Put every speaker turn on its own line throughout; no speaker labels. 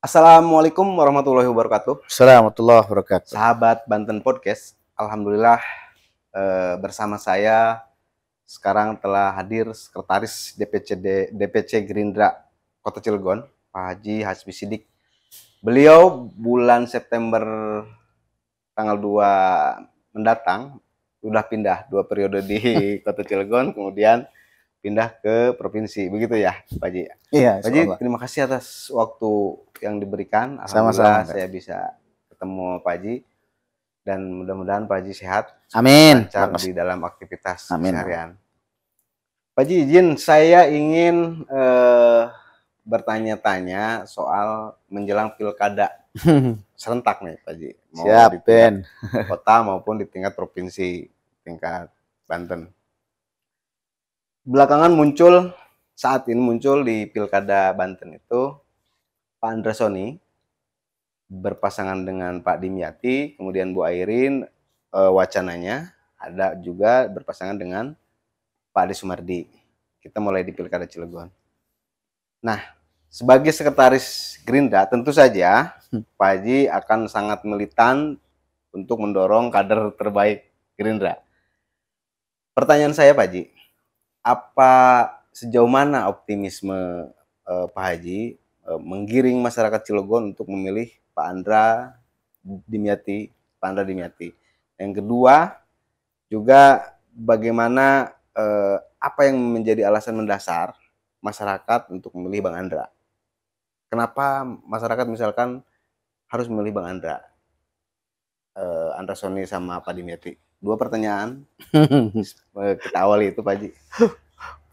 Assalamualaikum warahmatullahi wabarakatuh.
Assalamualaikum wabarakatuh.
Sahabat Banten Podcast, alhamdulillah bersama saya sekarang telah hadir Sekretaris DPC Gerindra Kota Cilegon, Pak Haji Hasbi Sidik. Beliau bulan September tanggal 2 mendatang sudah pindah 2 periode di Kota Cilegon, kemudian pindah ke provinsi, begitu ya Pak Haji?
Iya,
Pak Haji, terima kasih atas waktu yang diberikan. Alhamdulillah
sama-sama.
saya bisa ketemu Pak Haji dan mudah-mudahan Pak Haji sehat,
Amin.
lancar di dalam aktivitas
Amin.
seharian. Pak Haji, izin saya ingin bertanya-tanya soal menjelang pilkada serentak nih Pak Haji, mau
Siap,
di tingkat kota maupun di tingkat provinsi, tingkat Banten. Belakangan saat ini muncul di pilkada Banten itu Pak Andra Soni berpasangan dengan Pak Dimyati, kemudian Bu Airin, wacananya ada juga berpasangan dengan Pak Ade Sumardi. Kita mulai di pilkada Cilegon. Nah, sebagai sekretaris Gerindra tentu saja Pak Haji akan sangat militan untuk mendorong kader terbaik Gerindra. Pertanyaan saya Pak Haji, apa sejauh mana optimisme Pak Haji menggiring masyarakat Cilegon untuk memilih Pak Andra Dimyati. Yang kedua juga bagaimana apa yang menjadi alasan mendasar masyarakat untuk memilih Bang Andra? Kenapa masyarakat misalkan harus memilih Bang Andra? Andra Soni sama Pak Dimyati. 2 pertanyaan. Kita awali itu Pak Haji.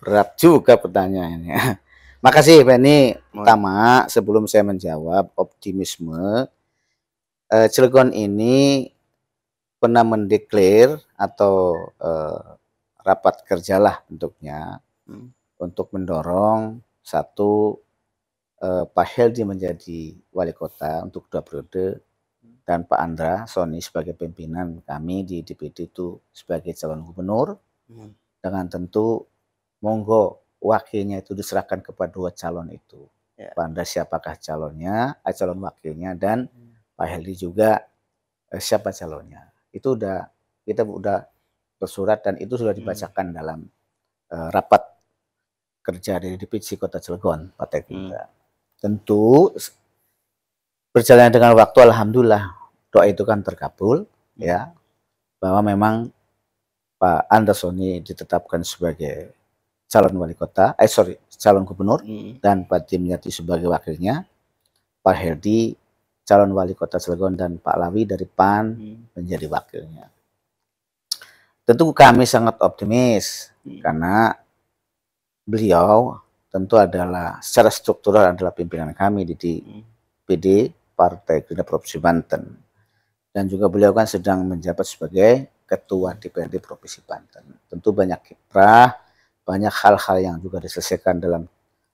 Berat juga pertanyaannya. Makasih Pak. Ini pertama sebelum saya menjawab optimisme, Cilegon ini pernah mendeklar atau rapat kerjalah bentuknya untuk mendorong satu Pak Heldi menjadi wali kota untuk 2 periode dan Pak Andra Soni sebagai pimpinan kami di DPD itu sebagai calon gubernur, dengan tentu monggo wakilnya itu diserahkan kepada 2 calon itu. Pak Andra siapakah calonnya, calon wakilnya, dan Pak Heldi juga siapa calonnya. Itu kita udah bersurat dan itu sudah dibacakan dalam rapat kerja dari DPC Kota Cilegon, Partai Gerindra. Tentu berjalan dengan waktu, alhamdulillah doa itu kan terkabul, ya, bahwa memang Pak Andra Soni ditetapkan sebagai calon wali kota, calon gubernur, dan Pak Dimyati sebagai wakilnya, Pak Heldi calon wali kota Cilegon, dan Pak Lawi dari PAN menjadi wakilnya. Tentu kami sangat optimis karena beliau tentu adalah secara struktural adalah pimpinan kami di DPD Partai Gerindra Provinsi Banten, dan juga beliau kan sedang menjabat sebagai Ketua DPRD Provinsi Banten. Tentu banyak kiprah, banyak hal-hal yang juga diselesaikan dalam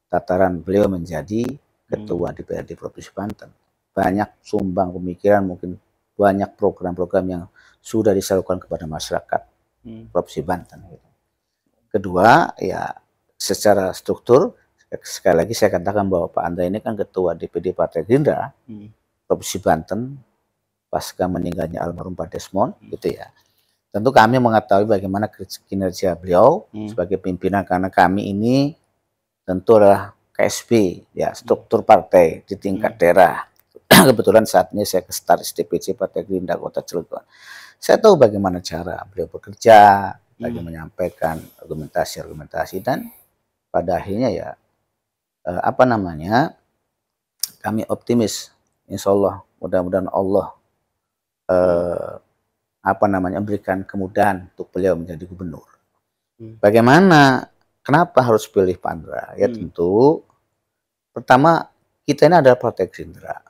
tataran beliau menjadi Ketua DPRD Provinsi Banten. Banyak sumbang pemikiran, mungkin banyak program-program yang sudah disalurkan kepada masyarakat Provinsi Banten. Kedua, ya secara struktur, sekali lagi saya katakan bahwa Pak Andra ini kan Ketua DPD Partai Gerindra Provinsi Banten pasca meninggalnya almarhum Pak Desmond, gitu ya. Tentu kami mengetahui bagaimana kinerja beliau sebagai pimpinan, karena kami ini tentu adalah KSP, ya, struktur partai di tingkat daerah. Kebetulan saat ini saya sekretaris DPC Partai Gerindra Kota Cilegon. Saya tahu bagaimana cara beliau bekerja, bagaimana menyampaikan argumentasi, dan pada akhirnya ya kami optimis, insya Allah, mudah-mudahan Allah berikan kemudahan untuk beliau menjadi gubernur. Kenapa harus pilih Pak Andra? Ya tentu pertama, kita ini adalah Partai Gerindra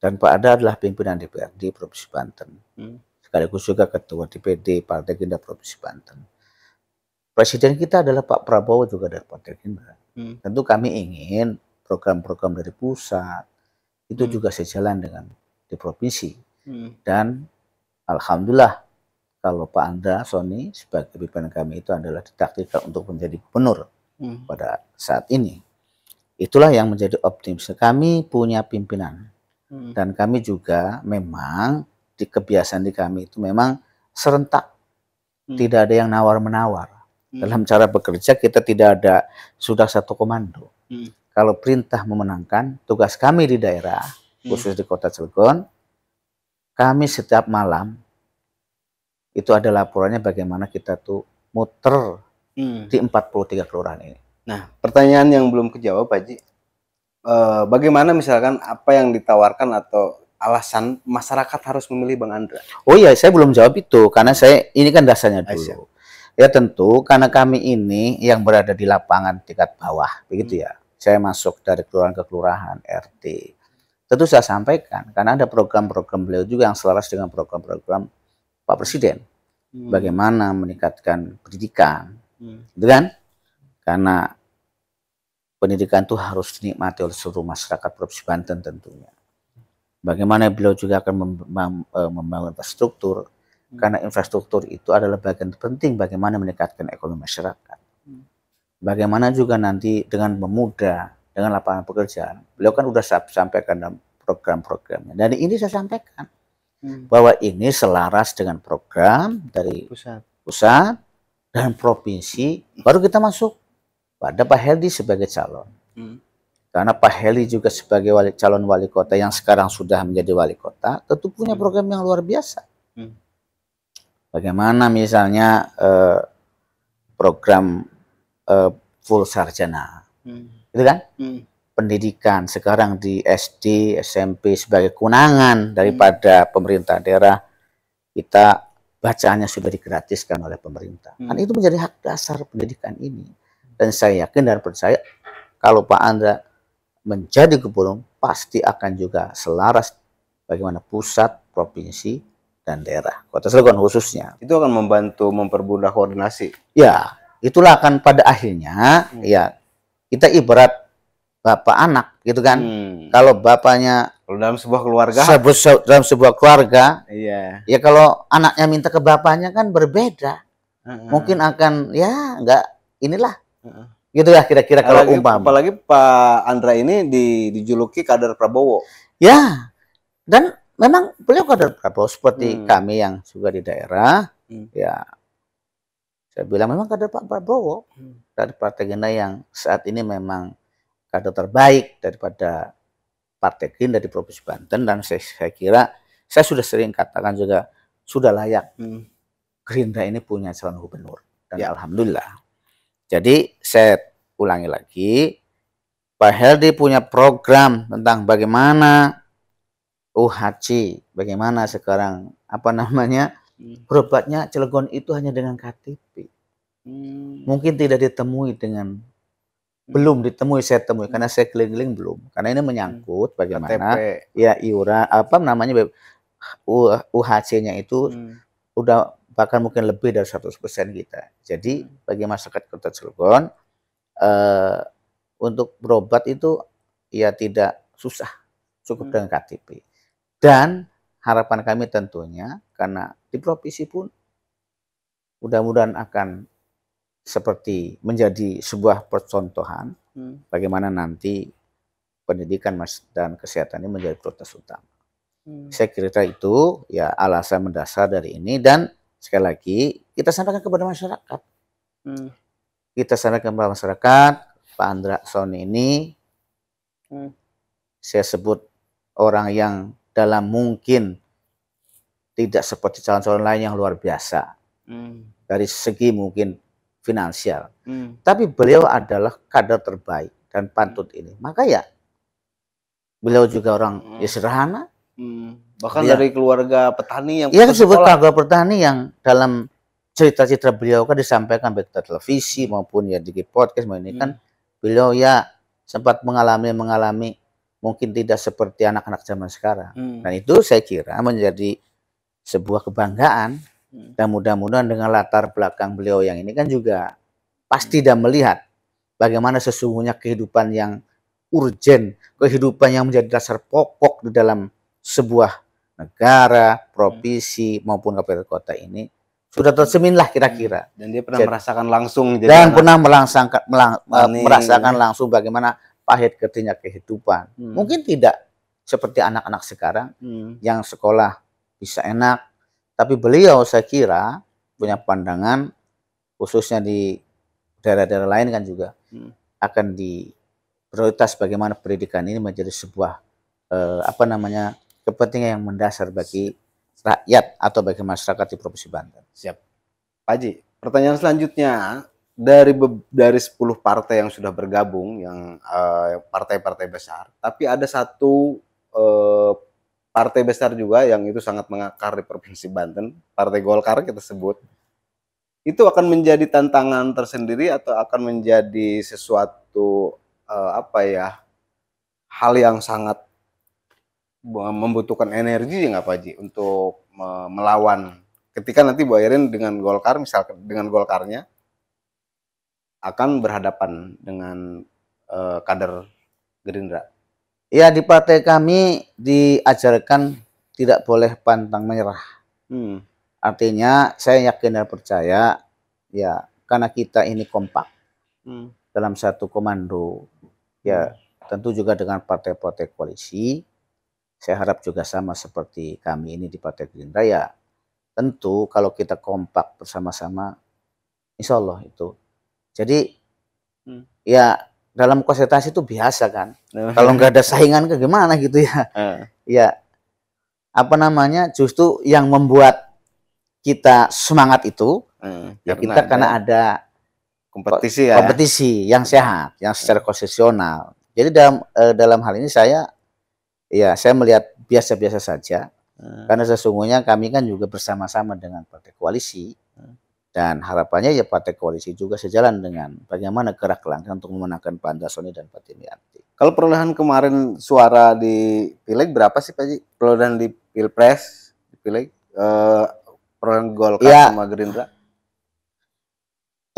dan Pak Andra adalah pimpinan DPRD Provinsi Banten, sekaligus juga Ketua DPD Partai Gerindra Provinsi Banten. Presiden kita adalah Pak Prabowo, juga dari Partai Gerindra. Tentu kami ingin program-program dari pusat itu juga sejalan dengan di provinsi. Dan alhamdulillah kalau Pak Andra Soni sebagai pimpinan kami itu adalah ditakdirkan untuk menjadi gubernur pada saat ini. Itulah yang menjadi optimis. Kami punya pimpinan dan kami juga memang di kebiasaan di kami itu memang serentak, tidak ada yang nawar-menawar. Dalam cara bekerja kita tidak ada sudah satu komando. Kalau perintah memenangkan, tugas kami di daerah, khusus di Kota Cilegon, kami setiap malam itu ada laporannya bagaimana kita tuh muter di 43 kelurahan ini.
Nah, pertanyaan yang belum kejawab, Pak Haji, bagaimana misalkan apa yang ditawarkan atau alasan masyarakat harus memilih Bang Andra?
Oh iya, saya belum jawab itu karena saya ini kan dasarnya dulu. Ya tentu karena kami ini yang berada di lapangan tingkat bawah, begitu ya. Saya masuk dari kelurahan ke kelurahan, RT. Tentu saya sampaikan karena ada program-program beliau juga yang selaras dengan program-program Pak Presiden. Bagaimana meningkatkan pendidikan, gitu kan? Karena pendidikan itu harus dinikmati oleh seluruh masyarakat Provinsi Banten tentunya. Bagaimana beliau juga akan membangun infrastruktur, karena infrastruktur itu adalah bagian penting bagaimana meningkatkan ekonomi masyarakat. Bagaimana juga nanti dengan memudah, dengan lapangan pekerjaan. Beliau kan sudah sampaikan dalam program-programnya. Dan ini saya sampaikan bahwa ini selaras dengan program dari pusat dan provinsi. Baru kita masuk pada Pak Heldi sebagai calon. Karena Pak Heli juga sebagai calon wali kota yang sekarang sudah menjadi wali kota, tentu punya program yang luar biasa. Bagaimana misalnya program full sarjana, gitu kan? Pendidikan sekarang di SD, SMP sebagai kewenangan daripada pemerintah daerah, kita bacaannya sudah digratiskan oleh pemerintah. Kan itu menjadi hak dasar pendidikan ini. Dan saya yakin dan percaya kalau Pak Andra menjadi gubernur pasti akan juga selaras bagaimana pusat, provinsi, dan daerah. Kota Cilegon khususnya.
Itu akan membantu mempermudah koordinasi.
Ya, itulah akan pada akhirnya ya kita ibarat bapak anak gitu kan. Kalau bapaknya
dalam sebuah keluarga,
dalam sebuah keluarga,
iya.
Ya kalau anaknya minta ke bapaknya kan berbeda. Mungkin akan ya enggak inilah. Gitu ya kira-kira kalau umpama.
Apalagi Pak Andra ini dijuluki kader Prabowo.
Ya, dan memang beliau kader Prabowo seperti kami yang juga di daerah. Ya, saya bilang memang kader Pak Prabowo dari Partai Gerindra yang saat ini memang kader terbaik daripada Partai Gerindra di Provinsi Banten. Dan saya kira saya sudah sering katakan juga sudah layak Gerindra ini punya calon gubernur. Dan alhamdulillah. Jadi saya ulangi lagi, Pak Heldi punya program tentang bagaimana UHC, bagaimana sekarang apa namanya berobatnya Cilegon itu hanya dengan KTP. Mungkin tidak ditemui dengan belum ditemui, saya temui karena saya keliling-keliling belum. Karena ini menyangkut bagaimana KTP. Ya iuran apa namanya UHC-nya itu udah bahkan mungkin lebih dari 100% kita. Jadi bagi masyarakat Kota Cilegon untuk berobat itu ya tidak susah, cukup dengan KTP. Dan harapan kami tentunya karena di provinsi pun mudah-mudahan akan seperti menjadi sebuah percontohan bagaimana nanti pendidikan dan kesehatan ini menjadi prioritas utama. Saya kira itu ya alasan mendasar dari ini. Dan sekali lagi kita sampaikan kepada masyarakat. Kita sampaikan kepada masyarakat, Pak Andra Soni ini saya sebut orang yang dalam mungkin tidak seperti calon-calon lain yang luar biasa dari segi mungkin finansial. Tapi beliau adalah kader terbaik dan pantut ini. Maka ya beliau juga orang sederhana.
Bahkan dari keluarga petani yang
disebut keluarga petani yang dalam cerita-cerita beliau kan disampaikan baik di televisi maupun ya di podcast ini kan beliau ya sempat mengalami mungkin tidak seperti anak-anak zaman sekarang. Dan itu saya kira menjadi sebuah kebanggaan. Dan mudah-mudahan dengan latar belakang beliau yang ini kan juga pasti dan melihat bagaimana sesungguhnya kehidupan yang urgen, kehidupan yang menjadi dasar pokok di dalam sebuah negara, provinsi maupun kabupaten kota ini sudah tercermin lah kira-kira.
Dan dia pernah merasakan langsung.
Dan pernah merasakan langsung bagaimana pahit ketika kehidupan. Mungkin tidak seperti anak-anak sekarang yang sekolah bisa enak, tapi beliau saya kira punya pandangan, khususnya di daerah-daerah lain kan juga akan di prioritas bagaimana pendidikan ini menjadi sebuah kepentingan yang mendasar bagi rakyat atau bagi masyarakat di Provinsi Banten.
Siap. Pak Haji, pertanyaan selanjutnya, dari 10 partai yang sudah bergabung, yang partai-partai besar, tapi ada satu partai besar juga yang itu sangat mengakar di Provinsi Banten, Partai Golkar kita sebut. Itu akan menjadi tantangan tersendiri atau akan menjadi sesuatu hal yang sangat membutuhkan energi nggak Pak Haji untuk melawan ketika nanti Bu Airin dengan Golkar, misalkan dengan Golkarnya akan berhadapan dengan kader Gerindra?
Ya, di partai kami diajarkan tidak boleh pantang menyerah. Artinya saya yakin dan percaya ya, karena kita ini kompak dalam satu komando, ya tentu juga dengan partai-partai koalisi. Saya harap juga sama seperti kami ini di Partai Gerindra, ya tentu kalau kita kompak bersama-sama, insya Allah itu. Jadi ya dalam konsentrasi itu biasa kan. Kalau nggak ada saingan ke gimana gitu ya. Ya justru yang membuat kita semangat itu ya kita karena ada kompetisi yang sehat, yang secara konstitusional. Jadi dalam hal ini saya melihat biasa-biasa saja, karena sesungguhnya kami kan juga bersama-sama dengan partai koalisi, dan harapannya ya partai koalisi juga sejalan dengan bagaimana gerak langkah untuk memenangkan Pak Andrasoni dan Pak Dimyati.
Kalau perolehan kemarin suara di Pileg berapa sih Pak Haji? Perolehan di Pilpres, di Pileg, perolehan Golkar sama Gerindra?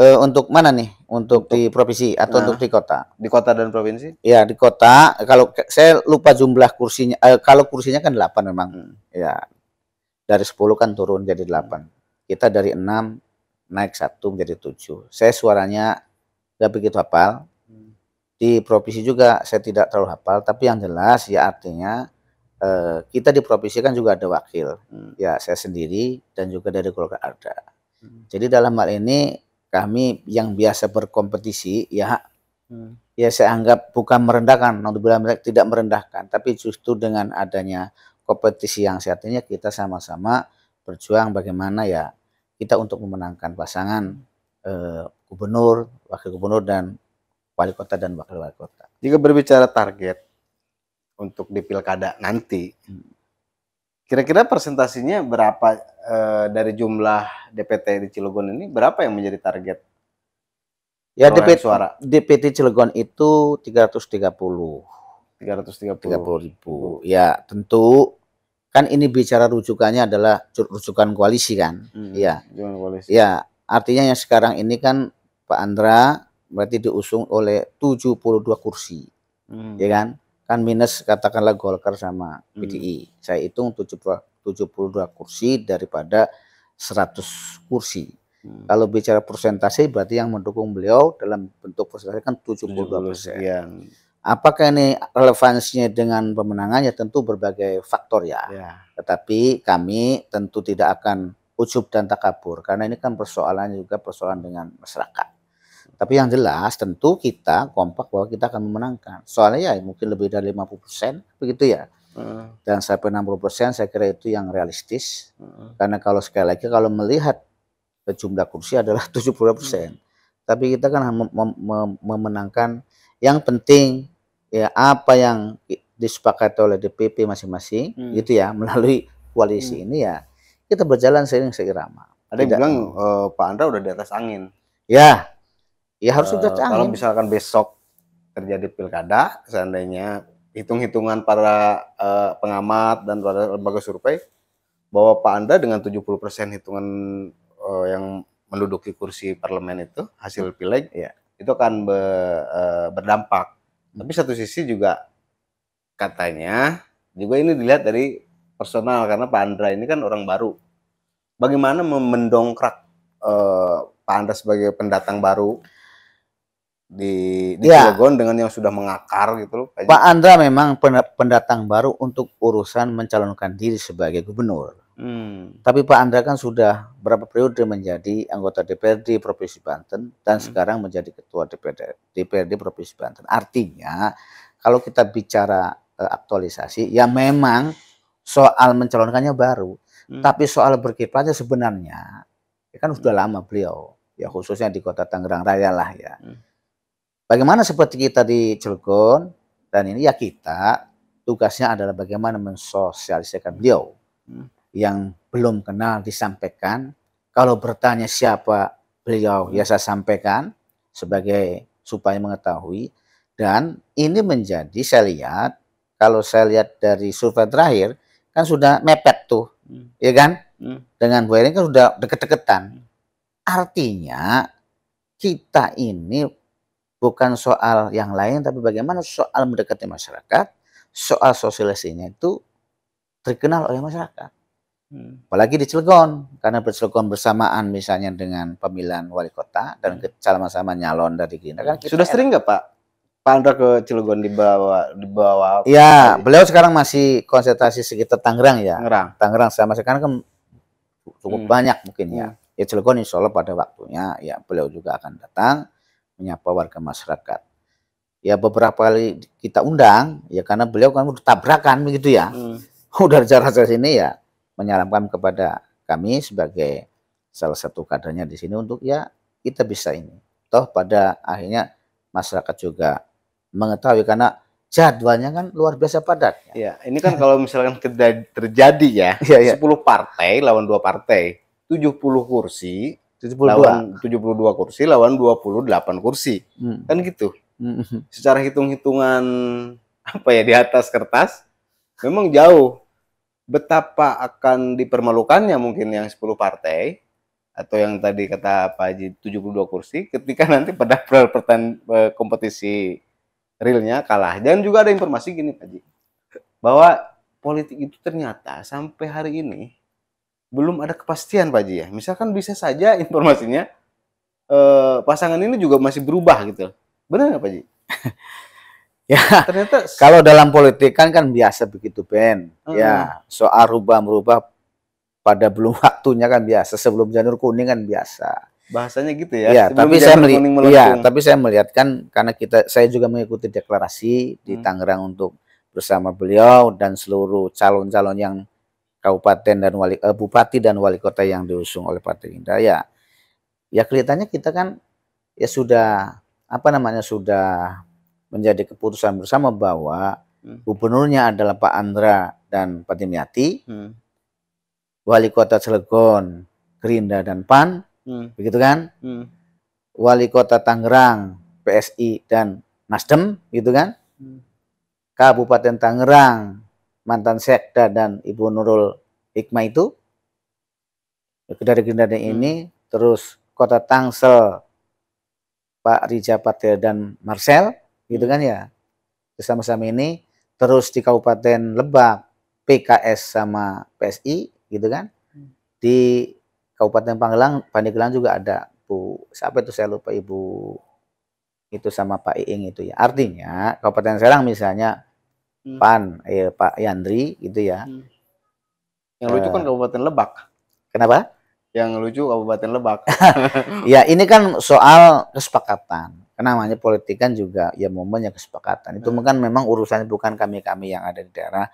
Untuk mana nih? Untuk di provinsi atau untuk di kota?
Di kota dan provinsi?
Ya, di kota. Kalau saya lupa jumlah kursinya. Kalau kursinya kan 8 memang. Ya, dari 10 kan turun jadi 8. Kita dari 6 naik 1 menjadi 7. Saya suaranya nggak begitu hafal. Di provinsi juga saya tidak terlalu hafal. Tapi yang jelas ya artinya kita di provinsi kan juga ada wakil. Ya, saya sendiri dan juga dari Golkar ada. Jadi dalam hal ini kami yang biasa berkompetisi ya saya anggap bukan merendahkan, tidak merendahkan, tapi justru dengan adanya kompetisi yang sehat ini kita sama-sama berjuang bagaimana ya kita untuk memenangkan pasangan gubernur, wakil gubernur, dan wali kota dan wakil wali kota.
Jika berbicara target untuk di pilkada nanti, kira-kira presentasinya berapa dari jumlah DPT di Cilegon ini, berapa yang menjadi target?
Ya, DPT Cilegon itu 330 ribu. Ya, tentu kan ini bicara rujukannya adalah rujukan koalisi kan. Ya, ya artinya yang sekarang ini kan Pak Andra berarti diusung oleh 72 kursi. Ya kan? Kan minus katakanlah Golkar sama PDI. Saya hitung 72 kursi daripada 100 kursi. Kalau bicara persentase berarti yang mendukung beliau dalam bentuk persentase kan 72%. Apakah ini relevansinya dengan pemenangannya? Tentu berbagai faktor ya. Tetapi kami tentu tidak akan ujub dan takabur karena ini kan persoalannya juga persoalan dengan masyarakat. Tapi yang jelas tentu kita kompak bahwa kita akan memenangkan. Soalnya ya mungkin lebih dari 50% begitu ya. Dan sampai 60% saya kira itu yang realistis. Karena kalau sekali lagi kalau melihat jumlah kursi adalah 70%. Tapi kita kan memenangkan, yang penting ya apa yang disepakati oleh DPP masing-masing gitu ya, melalui koalisi ini ya kita berjalan seiring seirama.
Ada yang bilang Pak Andra udah di atas angin.
Ya harus sudah angin.
Kalau misalkan besok terjadi pilkada, seandainya hitung-hitungan para pengamat dan para lembaga survei bahwa Pak Andra dengan 70% hitungan yang menduduki kursi parlemen itu hasil pileg ya itu akan berdampak. Tapi satu sisi juga katanya juga ini dilihat dari personal karena Pak Andra ini kan orang baru. Bagaimana mendongkrak Pak Andra sebagai pendatang baru di
Ya,
Cilegon dengan yang sudah mengakar gitu loh, Pak Haji?
Pak Andra memang pendatang baru untuk urusan mencalonkan diri sebagai gubernur. Tapi Pak Andra kan sudah berapa periode menjadi anggota DPRD Provinsi Banten dan sekarang menjadi ketua DPRD Provinsi Banten. Artinya kalau kita bicara aktualisasi, ya memang soal mencalonkannya baru, tapi soal berkiprahnya sebenarnya ya kan sudah lama beliau, ya khususnya di Kota Tangerang Raya lah ya. Bagaimana seperti kita di Cilegon, dan ini ya kita tugasnya adalah bagaimana mensosialisasikan beliau yang belum kenal disampaikan. Kalau bertanya siapa beliau, ya saya sampaikan sebagai supaya mengetahui. Dan ini menjadi, saya lihat, kalau saya lihat dari survei terakhir, kan sudah mepet tuh, ya kan? Dengan Bu Erin kan sudah deket-deketan. Artinya kita ini bukan soal yang lain, tapi bagaimana soal mendekati masyarakat, soal sosialisasinya itu terkenal oleh masyarakat. Apalagi di Cilegon, karena Cilegon bersamaan misalnya dengan pemilihan wali kota dan sama-sama nyalon dari Gerindra. Kan
Sudah sering nggak Pak Andra ke Cilegon dibawa?
Ya, beliau sekarang masih konsentrasi sekitar Tangerang ya. Tangerang sama sekarang kan cukup banyak mungkin ya. Ya Cilegon insya Allah pada waktunya ya beliau juga akan datang menyapa warga masyarakat. Ya beberapa kali kita undang ya karena beliau kan udah tabrakan begitu ya. Udah jarak ke sini ya menyarankan kepada kami sebagai salah satu kadernya di sini untuk ya kita bisa ini. Toh pada akhirnya masyarakat juga mengetahui karena jadwalnya kan luar biasa padat.
Ya, ini kan kalau misalkan terjadi ya, 10 partai lawan 2 partai, 70 kursi, 72 kursi lawan 28 kursi. Kan gitu. Secara hitung-hitungan apa ya di atas kertas memang jauh. Betapa akan dipermalukannya mungkin yang 10 partai atau yang tadi kata Pak Haji 72 kursi ketika nanti pada kompetisi realnya kalah. Dan juga ada informasi gini Pak Haji, bahwa politik itu ternyata sampai hari ini belum ada kepastian Pak Haji ya. Misalkan bisa saja informasinya pasangan ini juga masih berubah gitu. Benar nggak Pak Haji?
Ya, ternyata kalau dalam politik kan biasa begitu Ben. Ya, soal rubah-merubah pada belum waktunya kan biasa. Sebelum janur kuning kan biasa.
Bahasanya gitu ya.
Ya, tapi saya melihat kan karena saya juga mengikuti deklarasi di Tangerang untuk bersama beliau dan seluruh calon-calon yang kabupaten dan bupati dan wali kota yang diusung oleh Partai Gerindra ya. Ya kelihatannya kita kan ya sudah sudah menjadi keputusan bersama bahwa gubernurnya adalah Pak Andra dan Pak Dimyati, wali kota Cilegon Gerindra dan PAN, begitu kan? Wali kota Tangerang PSI dan Nasdem, gitu kan? Kabupaten Tangerang mantan Sekda dan Ibu Nurul Hikmah itu dari Gerindra ini, terus kota Tangsel Pak Rija Patria dan Marcel, gitu kan ya, bersama-sama ini. Terus di Kabupaten Lebak PKS sama PSI, gitu kan. Di Kabupaten Pandeglang juga ada Bu siapa itu saya lupa, Ibu itu sama Pak Iing itu ya. Artinya Kabupaten Serang misalnya PAN Pak Yandri gitu ya.
Yang lucu kan Kabupaten Lebak.
Kenapa?
Yang lucu Kabupaten Lebak.
Ya ini kan soal kesepakatan. Namanya politik kan juga ya momennya kesepakatan. Itu kan memang urusannya bukan kami-kami yang ada di daerah.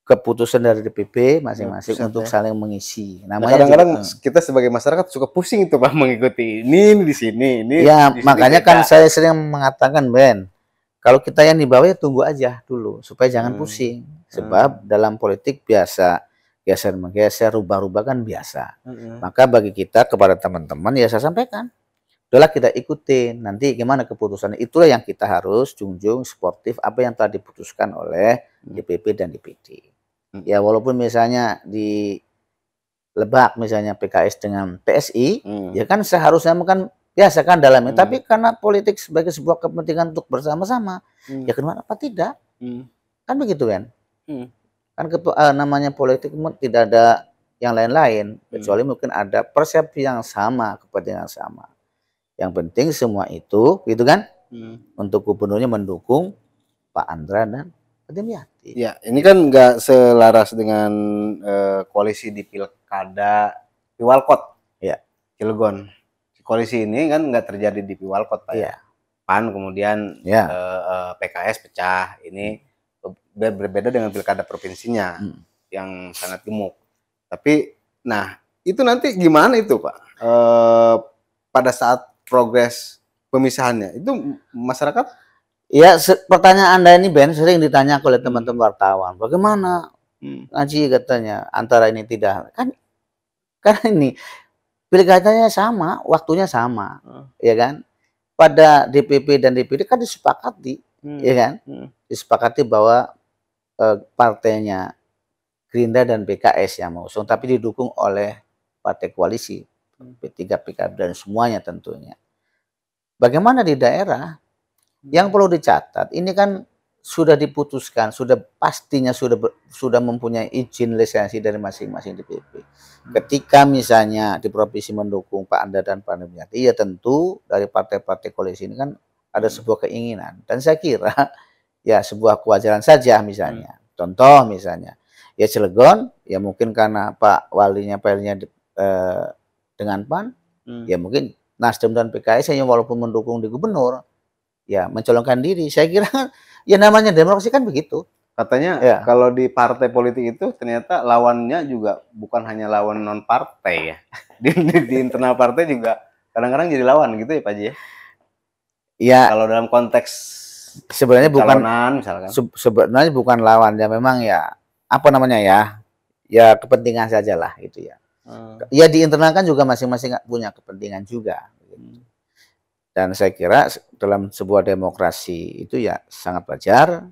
Keputusan dari DPP masing-masing untuk saling mengisi. Namanya
kadang-kadang kita sebagai masyarakat suka pusing itu Pak mengikuti ini di sini, ini.
Ya makanya kan saya sering mengatakan Ben, kalau kita yang di bawah ya tunggu aja dulu supaya jangan pusing. Sebab dalam politik biasa geser-menggeser, rubah-rubah kan biasa. Maka bagi kita kepada teman-teman ya saya sampaikan, udahlah kita ikutin nanti gimana keputusannya, itulah yang kita harus junjung, sportif apa yang telah diputuskan oleh DPP dan DPD. Ya walaupun misalnya di Lebak misalnya PKS dengan PSI, ya kan seharusnya kan biasa kan dalamnya, tapi karena politik sebagai sebuah kepentingan untuk bersama-sama, ya kenapa tidak? Kan begitu kan? Kan namanya politik tidak ada yang lain-lain, kecuali mungkin ada persepsi yang sama, kepentingan sama. Yang penting semua itu, gitu kan? Untuk gubernurnya mendukung Pak Andra dan Pak Dimyati.
Ya, ini kan nggak selaras dengan koalisi di Pilkada Piwalkot,
Ya,
Cilegon. Koalisi ini kan nggak terjadi di Piwalkot, Pak ya.
iya,
PAN kemudian
ya.
PKS pecah. Ini berbeda dengan pilkada provinsinya yang sangat gemuk. Tapi, nah itu nanti gimana itu Pak? Pada saat progres pemisahannya, itu masyarakat
Ya, pertanyaan Anda ini Ben sering ditanya oleh teman-teman wartawan. Bagaimana Ngaji katanya antara ini tidak kan karena ini pilkadanya sama, waktunya sama, ya kan? Pada DPP dan DPD kan disepakati, ya kan? Disepakati bahwa partainya Gerindra dan PKS yang mengusung, tapi didukung oleh partai koalisi P3, PKB dan semuanya tentunya. Bagaimana di daerah? Yang perlu dicatat, ini kan sudah diputuskan, sudah pastinya sudah mempunyai izin lisensi dari masing-masing DPP. Ketika misalnya di provinsi mendukung Pak Anda dan Pak Dimyati, ya tentu dari partai-partai koalisi ini kan ada sebuah keinginan. Dan saya kira ya sebuah kewajaran saja misalnya. Contoh misalnya, ya Cilegon, ya mungkin karena Pak Walinya dengan PAN, ya mungkin Nasdem dan PKS yang walaupun mendukung di gubernur, ya mencalonkan diri. Saya kira ya namanya demokrasi kan begitu.
Katanya ya, kalau di partai politik itu ternyata lawannya juga bukan hanya lawan non partai ya. Di internal partai juga kadang-kadang jadi lawan gitu ya Pak Haji ya.
Ya.
Kalau dalam konteks
sebenarnya bukan
misalkan.
Sebenarnya bukan lawan ya, memang ya apa namanya ya. Ya kepentingan sajalah gitu ya. Ya di internal kan juga masing-masing punya kepentingan juga. Dan saya kira dalam sebuah demokrasi itu ya sangat wajar.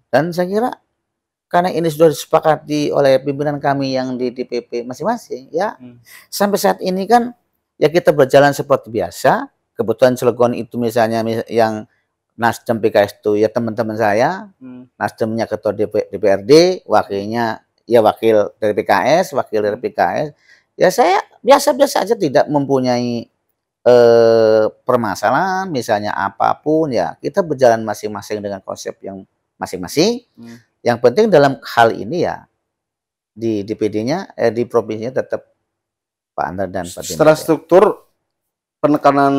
Dan saya kira karena ini sudah disepakati oleh pimpinan kami yang di DPP masing-masing, ya sampai saat ini kan ya kita berjalan seperti biasa. Kebetulan Cilegon itu misalnya yang Nasdem PKS itu ya teman-teman saya, Nasdemnya ketua DPRD, wakilnya ya wakil dari PKS, wakil dari PKS. Ya saya biasa-biasa aja, tidak mempunyai permasalahan misalnya apapun, ya kita berjalan masing-masing dengan konsep yang masing-masing. Yang penting dalam hal ini ya di DPD-nya di provinsinya tetap Pak Andra dan Pak Dimyati.
Secara struktur penekanan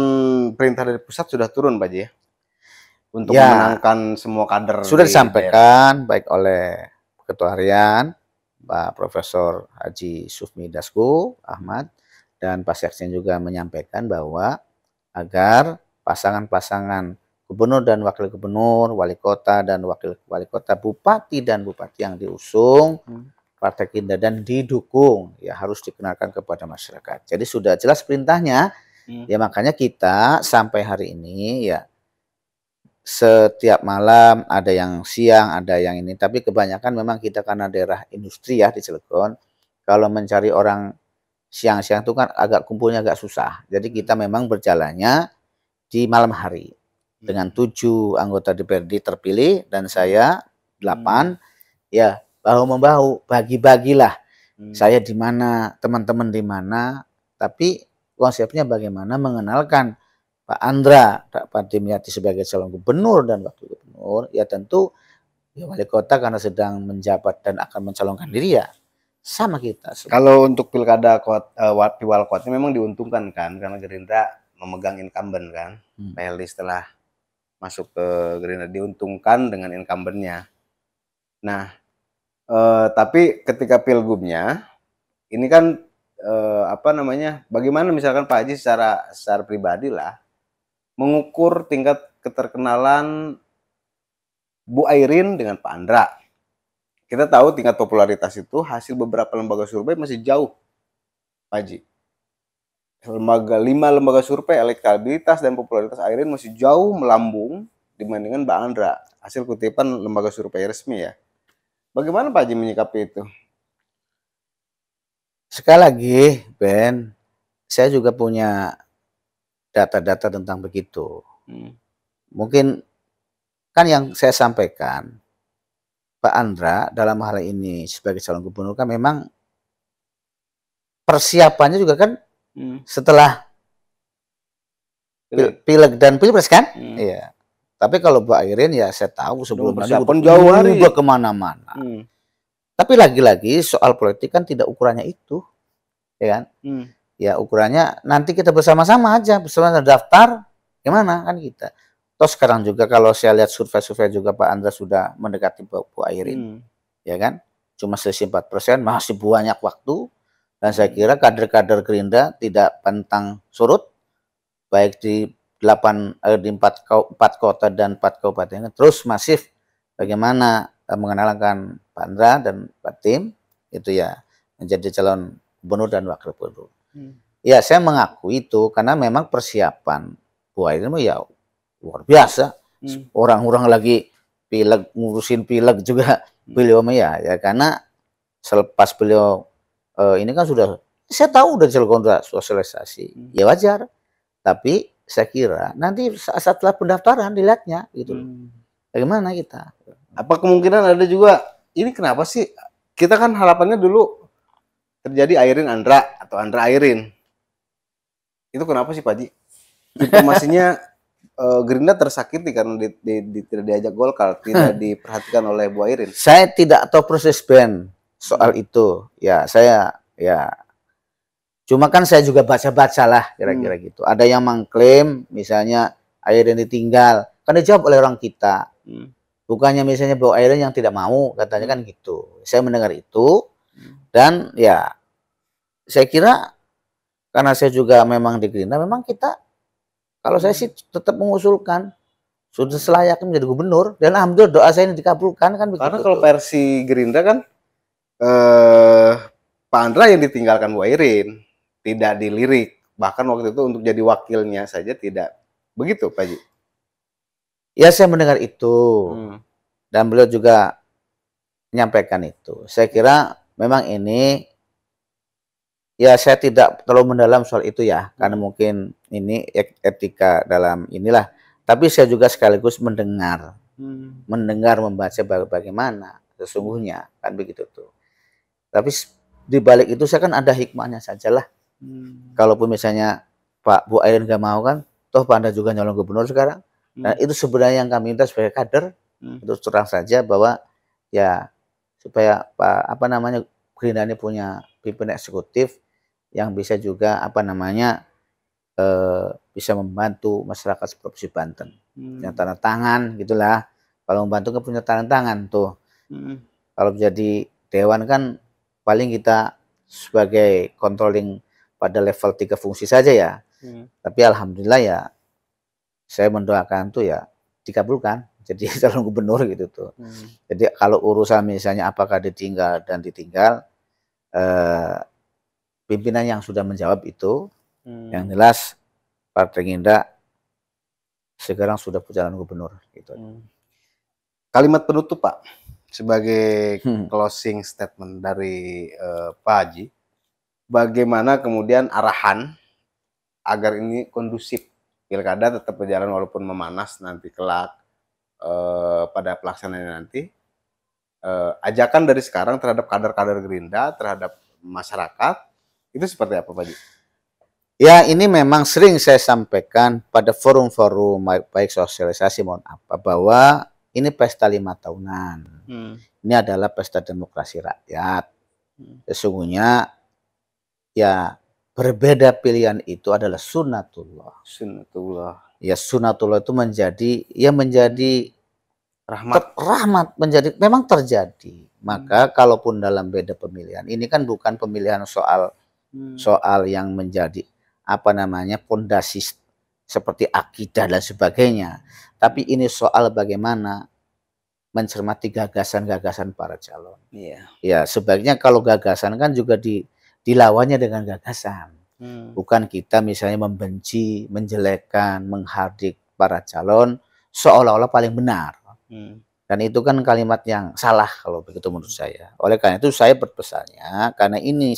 perintah dari pusat sudah turun Pak Haji ya, untuk ya, memenangkan semua kader.
Sudah disampaikan baik oleh Ketua Harian Pak Profesor Haji Sufmi Dasko Ahmad, dan Pak Sekjen juga menyampaikan bahwa agar pasangan-pasangan gubernur dan wakil gubernur, wali kota dan wakil wali kota, bupati dan bupati yang diusung Partai Gerindra dan didukung ya harus dikenalkan kepada masyarakat. Jadi sudah jelas perintahnya. Ya makanya kita sampai hari ini ya setiap malam, ada yang siang, ada yang ini, tapi kebanyakan memang kita karena daerah industri ya di Cilegon, kalau mencari orang siang-siang itu kan agak kumpulnya agak susah. Jadi kita memang berjalannya di malam hari dengan 7 anggota DPRD terpilih dan saya 8, ya bahu-membahu, bagi-bagilah. Saya di mana, teman-teman di mana, tapi konsepnya bagaimana mengenalkan Pak Andra, Pak Dimyati sebagai calon gubernur dan wakil gubernur, ya tentu ya wali kota karena sedang menjabat dan akan mencalonkan diri ya sama kita.
Kalau untuk pilkada Piwalkot memang diuntungkan kan, karena Gerindra memegang incumbent kan. PLD setelah masuk ke Gerindra diuntungkan dengan incumbentnya. Nah, tapi ketika pilgubnya ini kan apa namanya? Bagaimana misalkan Pak Haji secara pribadi lah mengukur tingkat keterkenalan Bu Airin dengan Pak Andra. Kita tahu tingkat popularitas itu hasil beberapa lembaga survei masih jauh, Pak Haji. 5 lembaga survei elektabilitas dan popularitas Airin masih jauh melambung dibandingkan Mbak Andra. Hasil kutipan lembaga survei resmi ya. Bagaimana Pak Haji menyikapi itu?
Sekali lagi, Ben, saya juga punya data-data tentang begitu. Mungkin kan yang saya sampaikan, Pak Andra dalam hal ini sebagai calon gubernur kan memang persiapannya juga kan setelah Pileg dan Pilpres kan? Iya. Tapi kalau Bu Airin ya saya tahu sebelumnya
persiapan jauh hari
udah kemana-mana. Tapi lagi-lagi soal politik kan tidak ukurannya itu, ya kan? Ya ukurannya nanti kita bersama-sama aja, bersama daftar, gimana kan kita. Terus sekarang juga kalau saya lihat survei-survei juga Pak Andra sudah mendekati Bu Airin, ya kan? Cuma selisih 4%, masih banyak waktu. Dan saya kira kader-kader Gerindra tidak pantang surut, baik di 4 kota dan 4 kabupaten, terus masif bagaimana mengenalkan Pak Andra dan Pak Tim itu ya menjadi calon gubernur dan wakil gubernur. Ya saya mengakui itu karena memang persiapan Bu Airin ya luar biasa. Orang-orang lagi pileg, ngurusin pileg juga beliau ya karena selepas beliau ini kan sudah, saya tahu udah dilakukan sosialisasi, ya wajar. Tapi saya kira nanti setelah pendaftaran dilihatnya gitu. Bagaimana kita?
Apa kemungkinan ada juga, ini kenapa sih? Kita kan harapannya dulu terjadi Airin Andra atau Andra Airin. Itu kenapa sih Pak Ji? Informasinya Gerindra tersakiti karena tidak diajak Golkar, tidak diperhatikan oleh Bu Airin.
Saya tidak tahu proses ban soal itu. Ya, saya ya cuma kan saya juga baca-baca lah kira-kira gitu. Ada yang mengklaim misalnya Airin ditinggal, kan dijawab oleh orang kita. Bukannya misalnya Bu Airin yang tidak mau, katanya kan gitu. Saya mendengar itu dan ya saya kira karena saya juga memang di Gerindra, memang kita kalau saya sih tetap mengusulkan sudah selayaknya menjadi gubernur dan alhamdulillah doa saya ini dikabulkan kan begitu.
Karena kalau versi Gerindra kan Pak Andra yang ditinggalkan Bu Airin, tidak dilirik, bahkan waktu itu untuk jadi wakilnya saja tidak begitu Pak Ji.
Ya saya mendengar itu dan beliau juga menyampaikan itu. Saya kira memang ini ya saya tidak terlalu mendalam soal itu ya, karena mungkin ini etika dalam inilah. Tapi saya juga sekaligus mendengar, membaca bagaimana sesungguhnya kan begitu tuh. Tapi di balik itu saya kan ada hikmahnya sajalah. Kalaupun misalnya Pak Bu Airin nggak mau kan, toh Pak Anda juga nyalon gubernur sekarang. Nah itu sebenarnya yang kami minta sebagai kader, itu terang saja bahwa ya supaya Gerindra ini punya pimpinan eksekutif yang bisa juga bisa membantu masyarakat Provinsi Banten. Yang tanda tangan gitulah. Kalau membantu kan punya tanda tangan tuh. Kalau jadi dewan kan paling kita sebagai controlling pada level 3 fungsi saja ya. Tapi alhamdulillah ya saya mendoakan tuh ya dikabulkan jadi calon gubernur gitu tuh. Jadi kalau urusan misalnya apakah ditinggal pimpinan yang sudah menjawab itu, yang jelas Partai Gerindra sekarang sudah berjalan gubernur. Gitu.
Kalimat penutup Pak, sebagai closing statement dari Pak Haji, bagaimana kemudian arahan agar ini kondusif, pilkada tetap berjalan walaupun memanas nanti kelak pada pelaksanaannya nanti, ajakan dari sekarang terhadap kader-kader Gerindra, terhadap masyarakat, itu seperti apa Pak Haji?
Ya ini memang sering saya sampaikan pada forum-forum baik sosialisasi bahwa ini pesta 5 tahunan. Ini adalah pesta demokrasi rakyat. Sesungguhnya ya berbeda pilihan itu adalah sunnatullah. Ya sunnatullah itu menjadi rahmat memang terjadi. Maka kalaupun dalam beda pemilihan ini kan bukan pemilihan soal yang menjadi pondasi seperti akidah dan sebagainya, tapi ini soal bagaimana mencermati gagasan-gagasan para calon. Ya sebaiknya kalau gagasan kan juga dilawannya dengan gagasan, bukan kita misalnya membenci, menjelekkan, menghardik para calon seolah-olah paling benar. Dan itu kan kalimat yang salah kalau begitu menurut saya. Oleh karena itu saya berpesannya, karena ini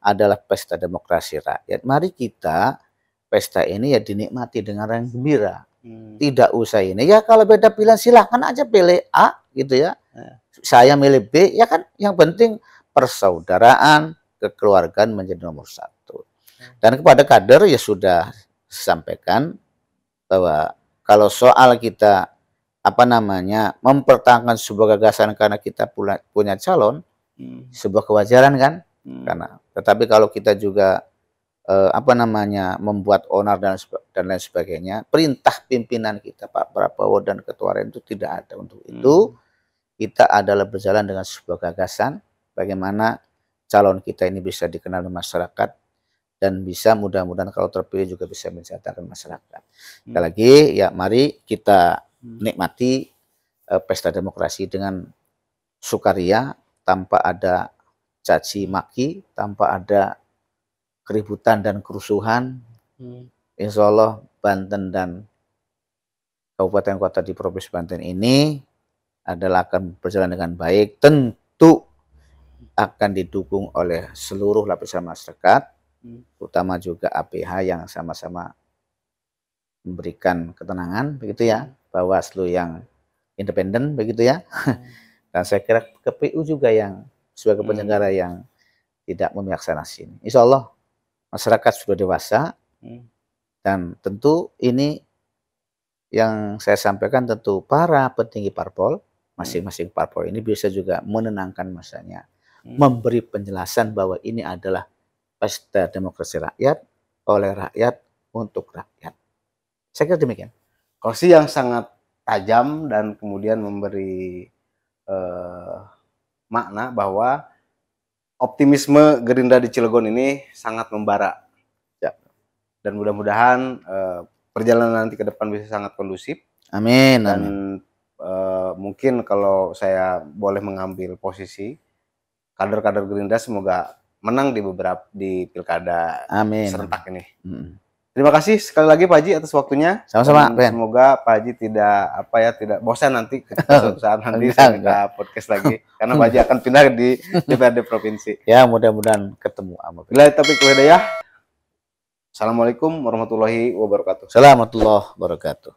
adalah pesta demokrasi rakyat, mari kita pesta ini ya dinikmati dengan yang gembira. Tidak usah ini ya kalau beda pilihan silahkan aja pilih A gitu ya. Saya milih B ya kan, yang penting persaudaraan, kekeluargaan menjadi nomor 1. Dan kepada kader ya sudah sampaikan bahwa kalau soal kita mempertahankan sebuah gagasan karena kita punya calon, sebuah kewajaran kan? Karena tetapi kalau kita juga membuat onar dan lain sebagainya, perintah pimpinan kita Pak Prabowo dan Ketua REN itu tidak ada untuk itu. Kita adalah berjalan dengan sebuah gagasan bagaimana calon kita ini bisa dikenal masyarakat dan bisa mudah-mudahan kalau terpilih juga bisa mensejahterakan masyarakat. Sekali lagi ya mari kita nikmati pesta demokrasi dengan sukaria tanpa ada caci maki, tanpa ada keributan dan kerusuhan. Insya Allah Banten dan kabupaten kota di Provinsi Banten ini adalah akan berjalan dengan baik, tentu akan didukung oleh seluruh lapisan masyarakat, terutama juga APH yang sama-sama memberikan ketenangan begitu ya, Bawaslu yang independen begitu ya. Dan saya kira KPU juga yang sebagai penyelenggara yang tidak memihak sana sini. Insya Allah masyarakat sudah dewasa dan tentu ini yang saya sampaikan tentu para petinggi parpol masing-masing parpol ini bisa juga menenangkan masanya, memberi penjelasan bahwa ini adalah pesta demokrasi rakyat oleh rakyat untuk rakyat. Saya kira demikian.
Kosi yang sangat tajam dan kemudian memberi makna bahwa optimisme Gerindra di Cilegon ini sangat membara. Ya. Dan mudah-mudahan perjalanan nanti ke depan bisa sangat kondusif.
Amin.
Dan mungkin kalau saya boleh mengambil posisi, kader-kader Gerindra semoga menang di pilkada serentak ini. Terima kasih sekali lagi Pak Haji atas waktunya.
Sama-sama.
Semoga Pak Haji tidak bosan nanti suatu saat nanti saya minta podcast lagi, karena Pak Haji akan pindah di DPRD provinsi.
Ya mudah-mudahan ketemu.
Bila topik hidayah. Assalamualaikum warahmatullahi wabarakatuh.
Warahmatullahi wabarakatuh.